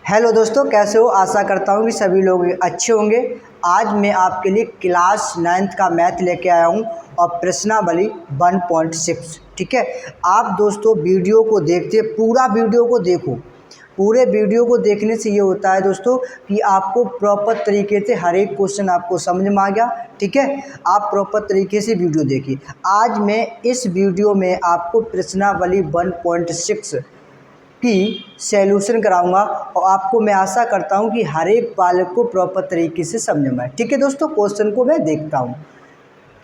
Hello दोस्तों, कैसे हो। आशा करता हूँ कि सभी लोग अच्छे होंगे। आज मैं आपके लिए क्लास 9th का मैथ लेके आया हूँ और प्रश्नावली 1.6। ठीक है, आप दोस्तों वीडियो को देखते, पूरा वीडियो को देखो। पूरे वीडियो को देखने से ये होता है दोस्तों कि आपको प्रॉपर तरीके से हर एक क्वेश्चन आपको समझ में आ गया। ठीक है, आप प्रॉपर तरीके से वीडियो देखिए। आज मैं इस वीडियो में आपको प्रश्नावली 1.6 की सॉल्यूशन कराऊंगा और आपको मैं आशा करता हूं कि हर एक बालक को प्रॉपर तरीके से समझ में आए। ठीक है दोस्तों, क्वेश्चन को मैं देखता हूं।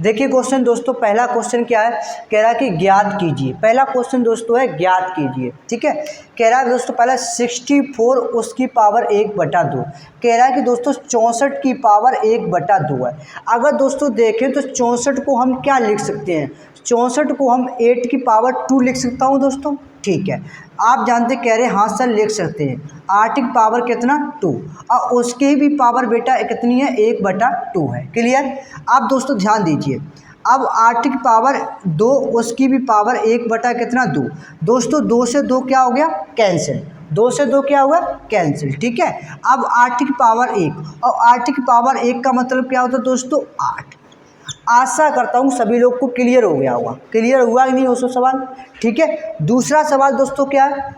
देखिए क्वेश्चन दोस्तों, पहला क्वेश्चन क्या है, कह रहा है कि ज्ञात कीजिए। पहला क्वेश्चन दोस्तों है ज्ञात कीजिए। ठीक है, कह रहा है दोस्तों पहला 64 उसकी पावर 1/2। कह रहा है कि दोस्तों 64 की पावर 1/2 है। अगर दोस्तों देखें तो 64 को हम क्या लिख सकते हैं, 64 को हम 8 की पावर 2 लिख सकता हूँ दोस्तों। ठीक है, आप जानते कह रहे हैं हाँ सर लिख सकते हैं। 8 की पावर कितना 2 और उसकी भी पावर बेटा कितनी है 1/2 है। क्लियर। आप दोस्तों ध्यान दीजिए, अब 8 की पावर 2 उसकी भी पावर 1/2 दोस्तों 2 से 2 क्या हो गया कैंसिल, 2 से 2 क्या हुआ कैंसिल। ठीक है, अब 8 की पावर 1 और 8 की पावर 1 का मतलब क्या होता है दोस्तों 8। आशा करता हूँ सभी लोग को क्लियर हो गया होगा। क्लियर हुआ कि नहीं दोस्तों सवाल। ठीक है, दूसरा सवाल दोस्तों क्या है,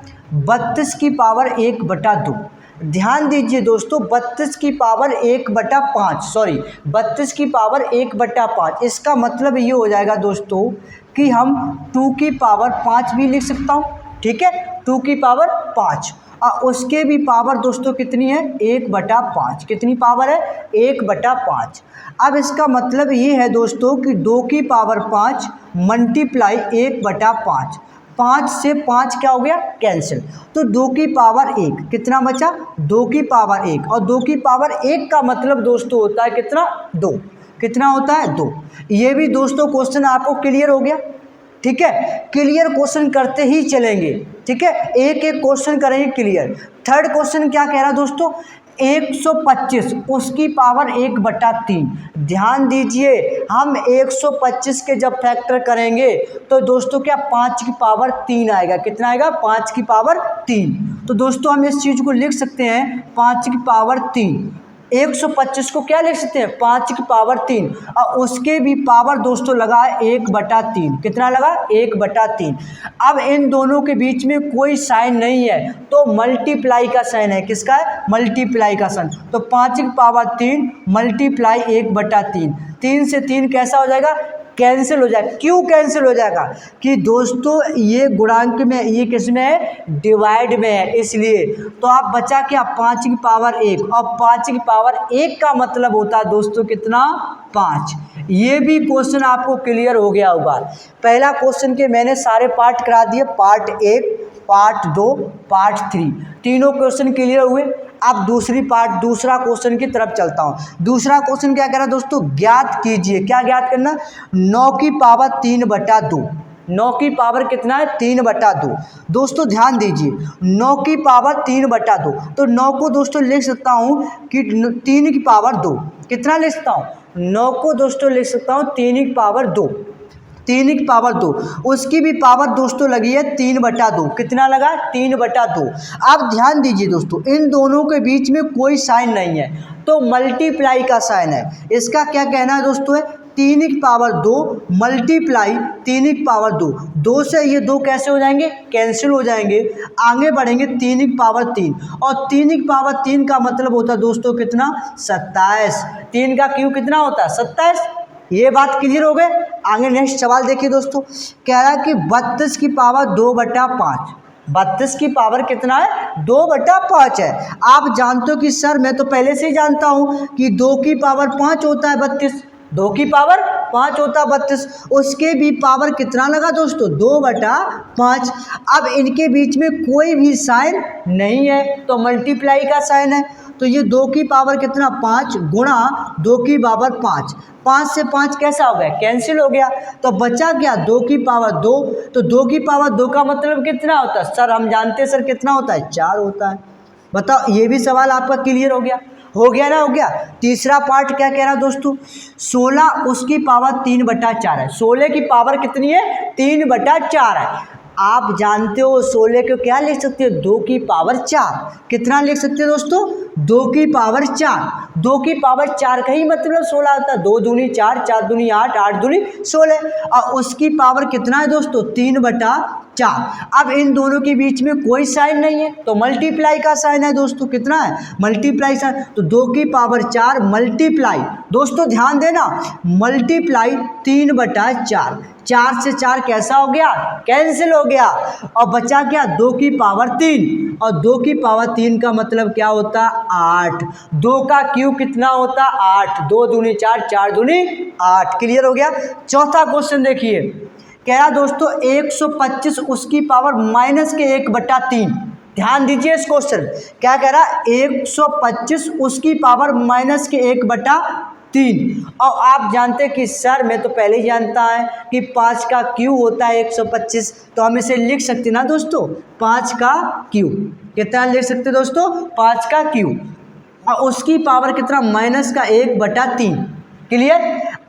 32 की पावर 1/2। ध्यान दीजिए दोस्तों, 32 की पावर 1/5, सॉरी 32 की पावर 1/5। इसका मतलब ये हो जाएगा दोस्तों कि हम 2 की पावर 5 भी लिख सकता हूँ। ठीक है, 2 की पावर 5 और उसके भी पावर दोस्तों कितनी है 1/5। कितनी पावर है 1/5। अब इसका मतलब ये है दोस्तों कि 2 की पावर 5 मल्टीप्लाई 1/5। 5 से 5 क्या हो गया कैंसिल, तो 2 की पावर 1 कितना बचा 2 की पावर 1 और 2 की पावर 1 का मतलब दोस्तों होता है कितना 2। कितना होता है 2। ये भी दोस्तों क्वेश्चन आपको क्लियर हो गया। ठीक है, क्लियर क्वेश्चन करते ही चलेंगे। ठीक है, एक एक क्वेश्चन करेंगे क्लियर। थर्ड क्वेश्चन क्या कह रहा है दोस्तों, 125 उसकी पावर 1/3। ध्यान दीजिए, हम 125 के जब फैक्टर करेंगे तो दोस्तों क्या 5 की पावर 3 आएगा। कितना आएगा 5 की पावर 3। तो दोस्तों हम इस चीज़ को लिख सकते हैं 5 की पावर 3। 125 को क्या लिख सकते हैं 5 की पावर 3 और उसके भी पावर दोस्तों लगा 1/3। कितना लगा 1/3। अब इन दोनों के बीच में कोई साइन नहीं है तो मल्टीप्लाई का साइन है। किसका है मल्टीप्लाई का साइन। तो 5 की पावर 3 मल्टीप्लाई 1/3। 3 से 3 कैसा हो जाएगा कैंसिल हो जाएगा। क्यों कैंसिल हो जाएगा कि दोस्तों ये गुणांक में, ये किस में है डिवाइड में है, इसलिए। तो आप बचा क्या 5 की पावर 1 और 5 की पावर 1 का मतलब होता है दोस्तों कितना 5। ये भी क्वेश्चन आपको क्लियर हो गया होगा। पहला क्वेश्चन के मैंने सारे पार्ट करा दिए, पार्ट 1 पार्ट 2 पार्ट 3, तीनों क्वेश्चन क्लियर हुए। अब दूसरा क्वेश्चन की तरफ चलता हूं। दूसरा क्वेश्चन क्या कह रहा है दोस्तों, ज्ञात कीजिए। क्या ज्ञात करना 9 की पावर 3/2। 9 की पावर कितना है 3/2। दोस्तों ध्यान दीजिए 9 की पावर 3/2 तो 9 को दोस्तों लिख सकता हूं कि 3 की पावर 2। कितना लिख सकता हूं 9 को दोस्तों लिख सकता हूं 3 की पावर 2। 3 की पावर 2 उसकी भी पावर दोस्तों लगी है 3/2। कितना लगा 3/2। अब ध्यान दीजिए दोस्तों, इन दोनों के बीच में कोई साइन नहीं है तो मल्टीप्लाई का साइन है। इसका क्या कहना है दोस्तों है 3 की पावर 2 मल्टीप्लाई 3 की पावर 2। 2 से ये 2 कैसे हो जाएंगे कैंसिल हो जाएंगे। आगे बढ़ेंगे 3 की पावर 3 और 3 की पावर 3 का मतलब होता है दोस्तों कितना 27। 3 का क्यूब कितना होता है 27। ये बात क्लियर हो गए। आगे नेक्स्ट सवाल देखिए दोस्तों, कह रहा है कि 32 की पावर 2/5। 32 की पावर कितना है 2/5 है। आप जानते हो कि सर मैं तो पहले से ही जानता हूं कि 2 की पावर 5 होता है 32। 2 की पावर 5 होता है 32। उसके भी पावर कितना लगा दोस्तों 2/5। अब इनके बीच में कोई भी साइन नहीं है तो मल्टीप्लाई का साइन है। तो ये 2 की पावर कितना 5 गुणा 2 की पावर 5। 5 से 5 कैसा हो गया कैंसिल हो गया। तो बचा क्या 2 की पावर 2। तो 2 की पावर 2 का मतलब कितना होता है सर हम जानते हैं सर कितना होता है 4 होता है। बताओ ये भी सवाल आपका क्लियर हो गया। हो गया ना हो गया। तीसरा पार्ट क्या कह रहा है दोस्तों 16 उसकी पावर 3/4 है। 16 की पावर कितनी है 3/4 है। आप जानते हो 16 को क्या लिख सकते हो, 2 की पावर 4। कितना लिख सकते हो दोस्तों, 2 की पावर 4। 2 की पावर 4 का ही मतलब 16 होता है। 2 दूनी 4, 4 दूनी 8, 8 दूनी 16। और उसकी पावर कितना है दोस्तों, 3/4। अब इन दोनों के बीच में कोई साइन नहीं है तो मल्टीप्लाई का साइन है दोस्तों। कितना है, मल्टीप्लाई साइन। तो 2 की पावर 4 मल्टीप्लाई, दोस्तों ध्यान देना, मल्टीप्लाई 3/4। 4 से 4 कैसा हो गया, कैंसिल हो गया, और बचा क्या, 2 की पावर 3। और 2 की पावर 3 का मतलब क्या होता, 8। 2 का क्यूब कितना होता, 8। 2 दूनी 4, 4 दूनी 8। क्लियर हो गया। चौथा क्वेश्चन देखिए, कह रहा दोस्तों 125 उसकी पावर माइनस के 1/3। ध्यान दीजिए इस क्वेश्चन, क्या कह रहा, 125 उसकी पावर माइनस के 1/3। और आप जानते हैं कि सर मैं तो पहले ही जानता है कि 5 का क्यूब होता है 125, तो हम इसे लिख सकते ना दोस्तों, 5 का क्यूब। कितना लिख सकते दोस्तों, 5 का क्यूब। और उसकी पावर कितना, माइनस का 1/3। क्लियर।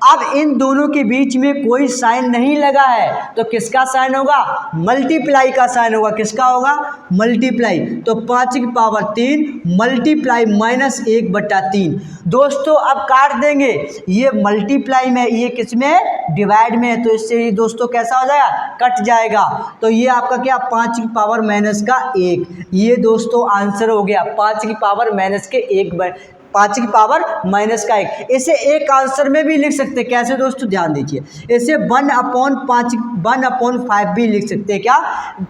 अब इन दोनों के बीच में कोई साइन नहीं लगा है तो किसका साइन होगा, मल्टीप्लाई का साइन होगा। किसका होगा, मल्टीप्लाई। तो 5 की पावर 3 मल्टीप्लाई माइनस 1/3। दोस्तों अब काट देंगे, ये मल्टीप्लाई में, ये किस में है, डिवाइड में है, तो इससे ये दोस्तों कैसा हो जाएगा, कट जाएगा। तो ये आपका क्या, 5 की पावर माइनस का 1। ये दोस्तों आंसर हो गया, 5 की पावर माइनस के 5 की पावर माइनस का 1। इसे एक आंसर में भी लिख सकते हैं, कैसे दोस्तों, ध्यान दीजिए, इसे 1/5 भी लिख सकते हैं। क्या,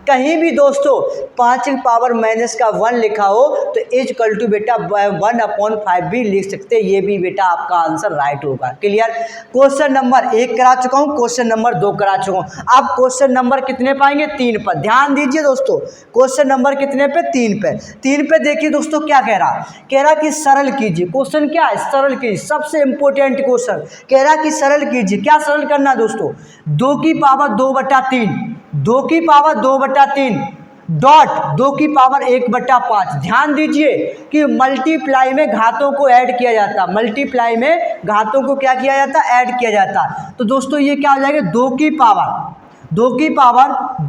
कहीं भी दोस्तों 5 की पावर माइनस का 1 लिखा हो तो इक्वल टू बेटा 1/5 भी लिख सकते हैं। ये भी बेटा आपका आंसर राइट होगा। क्लियर। क्वेश्चन नंबर 1 करा चुका हूँ, क्वेश्चन नंबर 2 करा चुका हूँ। अब क्वेश्चन नंबर कितने पाएंगे, 3 पर। ध्यान दीजिए दोस्तों, क्वेश्चन नंबर कितने पे, 3 पे। 3 पे देखिए दोस्तों क्या कह रहा कि सरल कीजिए। क्वेश्चन क्या है, सरल कीजिए, सबसे इंपॉर्टेंट क्वेश्चन। कह रहा कि सरल कीजिए। क्या सरल करना दोस्तों, 2 की पावर 2/3, 2 की पावर 2/3 डॉट 2 की पावर 1/5। ध्यान दीजिए कि मल्टीप्लाई में घातों को ऐड किया जाता, मल्टीप्लाई में घातों को क्या किया जाता, ऐड किया जाता। तो दोस्तों ये क्या हो जाएगा, 2 की पावर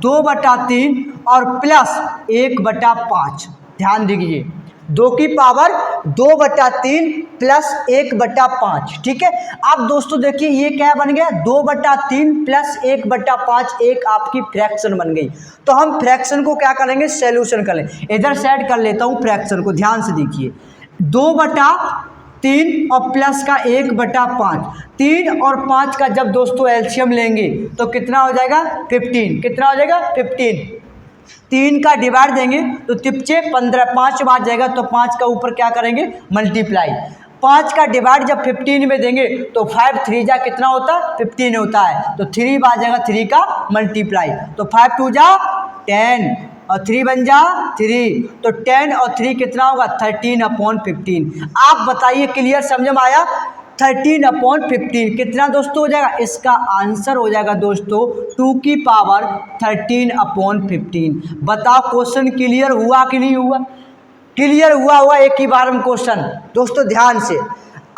2/3 और प्लस 1/5। ध्यान दीजिए, 2 की पावर 2/3 प्लस 1/5। ठीक है। अब दोस्तों देखिए ये क्या बन गया, 2/3 प्लस 1/5 एक आपकी फ्रैक्शन बन गई। तो हम फ्रैक्शन को क्या करेंगे, सॉल्यूशन करें। इधर सेट कर लेता हूँ फ्रैक्शन को, ध्यान से देखिए, 2/3 और प्लस का 1/5। 3 और 5 का जब दोस्तों एलसीएम लेंगे तो कितना हो जाएगा, 15। कितना हो जाएगा, 15। 3 का डिवाइड देंगे तो तिपचे 15, 5 बार जाएगा तो 5 का ऊपर क्या करेंगे, मल्टीप्लाई। 5 का डिवाइड जब 15 में देंगे तो 5 3 जा कितना होता है, 15 होता है। तो 3 बार जाएगा 3 का मल्टीप्लाई, तो 5 2 जा 10 और 3 बन जा 3। तो 10 और 3 कितना होगा, 13/15। आप बताइए, क्लियर समझ में आया। 13/15 कितना दोस्तों हो जाएगा, इसका आंसर हो जाएगा दोस्तों 2 की पावर 13/15। बताओ क्वेश्चन क्लियर हुआ कि नहीं हुआ, क्लियर हुआ एक ही बार में क्वेश्चन दोस्तों, ध्यान से।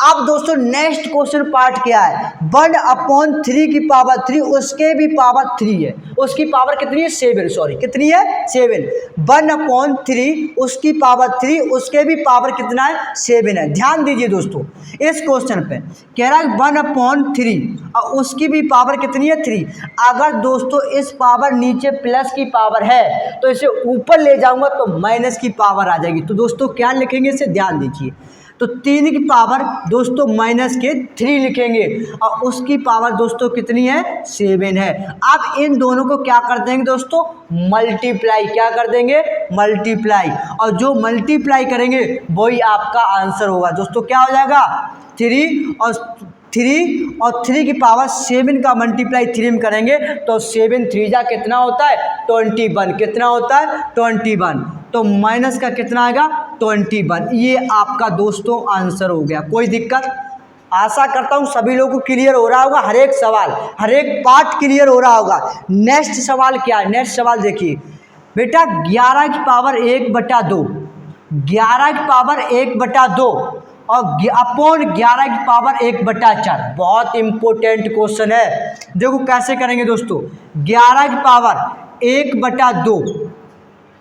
अब दोस्तों नेक्स्ट क्वेश्चन पार्ट क्या है, 1/3 की पावर 3 उसके भी पावर 3 है, उसकी पावर कितनी है, 7। सॉरी कितनी है, 7। 1/3 उसकी पावर 3 उसके भी पावर कितना है, 7 है। ध्यान दीजिए दोस्तों इस क्वेश्चन पे, कह रहा है 1/3 और उसकी भी पावर कितनी है, 3। अगर दोस्तों इस पावर नीचे प्लस की पावर है तो इसे ऊपर ले जाऊंगा तो माइनस की पावर आ जाएगी। तो दोस्तों क्या लिखेंगे, इसे ध्यान दीजिए। तो 3 की पावर दोस्तों माइनस के 3 लिखेंगे और उसकी पावर दोस्तों कितनी है, 7 है। अब इन दोनों को क्या कर देंगे दोस्तों, मल्टीप्लाई। क्या कर देंगे, मल्टीप्लाई। और जो मल्टीप्लाई करेंगे वही आपका आंसर होगा दोस्तों। क्या हो जाएगा, 3 और 3 की पावर 7 का मल्टीप्लाई 3 में करेंगे तो 7 3 जा कितना होता है, 21। कितना होता है, 21। तो माइनस का कितना आएगा, 21। ये आपका दोस्तों आंसर हो गया। कोई दिक्कत, आशा करता हूँ सभी लोगों को क्लियर हो रहा होगा, हर एक सवाल हर एक पार्ट क्लियर हो रहा होगा। नेक्स्ट सवाल क्या है, नेक्स्ट सवाल देखिए बेटा, 11 की पावर 1/2, 11 की पावर 1/2 और अपॉन 11 की पावर 1/4। बहुत इंपॉर्टेंट क्वेश्चन है। देखो कैसे करेंगे दोस्तों, 11 की पावर 1/2,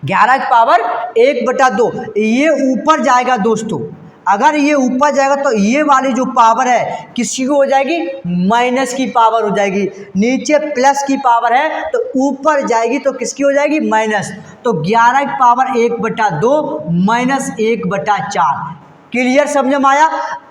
11 की पावर 1/2 ये ऊपर जाएगा दोस्तों। अगर ये ऊपर जाएगा तो ये वाली जो पावर है किसकी हो जाएगी, माइनस की पावर हो जाएगी। नीचे प्लस की पावर है तो ऊपर जाएगी तो किसकी हो जाएगी, माइनस। तो 11 की पावर 1/2 माइनस 1/4। क्लियर, समझ में आया।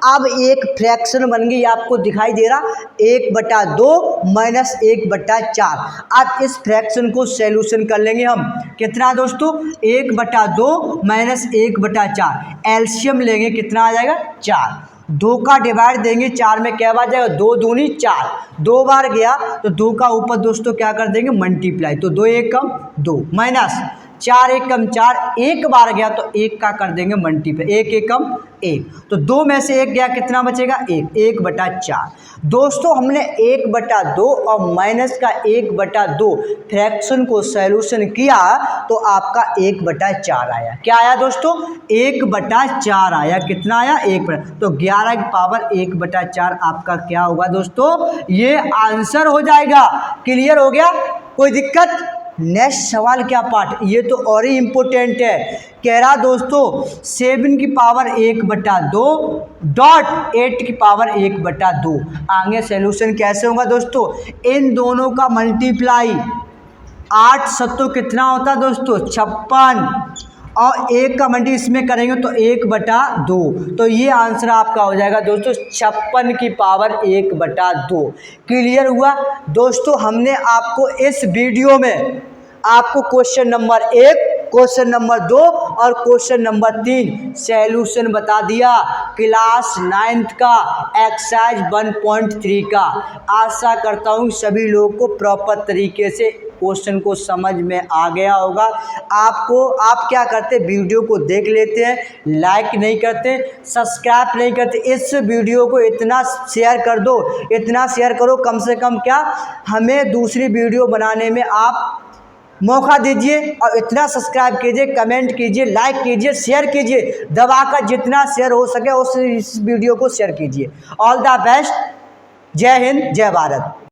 अब एक फ्रैक्शन बन गई, आपको दिखाई दे रहा 1/2 माइनस 1/4। अब इस फ्रैक्शन को सॉल्यूशन कर लेंगे हम। कितना दोस्तों, 1/2 माइनस 1/4। एलसीएम लेंगे, कितना आ जाएगा, 4। 2 का डिवाइड देंगे 4 में, क्या बार जाएगा, 2 दूनी 4। 2 बार गया तो 2 का ऊपर दोस्तों क्या कर देंगे, मल्टीप्लाई। तो 2 1 कम 2 माइनस 4 1 कम 4, एक बार गया तो 1 का कर देंगे मल्टीप्लाई। 1 1 कम 1, तो 2 में से 1 गया, कितना बचेगा, 1। 1/4 दोस्तों, हमने 1/2 और माइनस का 1/2 फ्रैक्शन को सॉल्यूशन किया तो आपका 1/4 आया। क्या आया दोस्तों, 1/4 आया। कितना आया, 1। तो 11 की पावर 1/4 आपका क्या होगा दोस्तों, ये आंसर हो जाएगा। क्लियर हो गया, कोई दिक्कत। नेक्स्ट सवाल क्या पार्ट, ये तो और ही इंपॉर्टेंट है। कह रहा दोस्तों 7 की पावर 1/2 डॉट 8 की पावर 1/2। आगे सॉल्यूशन कैसे होगा दोस्तों, इन दोनों का मल्टीप्लाई 8 7 कितना होता है दोस्तों, 56, और 1 का मल्टी इसमें करेंगे तो 1/2। तो ये आंसर आपका हो जाएगा दोस्तों 56 की पावर 1/2। क्लियर हुआ दोस्तों। हमने आपको इस वीडियो में आपको क्वेश्चन नंबर 1, क्वेश्चन नंबर 2 और क्वेश्चन नंबर 3 सॉल्यूशन बता दिया क्लास 9th का एक्सरसाइज 1.3 का। आशा करता हूँ सभी लोगों को प्रॉपर तरीके से क्वेश्चन को समझ में आ गया होगा। आप क्या करते, वीडियो को देख लेते हैं, लाइक नहीं करते, सब्सक्राइब नहीं करते। इस वीडियो को इतना शेयर कर दो, इतना शेयर करो, कम से कम क्या हमें दूसरी वीडियो बनाने में आप मौका दीजिए। और इतना सब्सक्राइब कीजिए, कमेंट कीजिए, लाइक कीजिए, शेयर कीजिए, दबाकर जितना शेयर हो सके उस वीडियो को शेयर कीजिए। All the best. जय हिंद, जय भारत।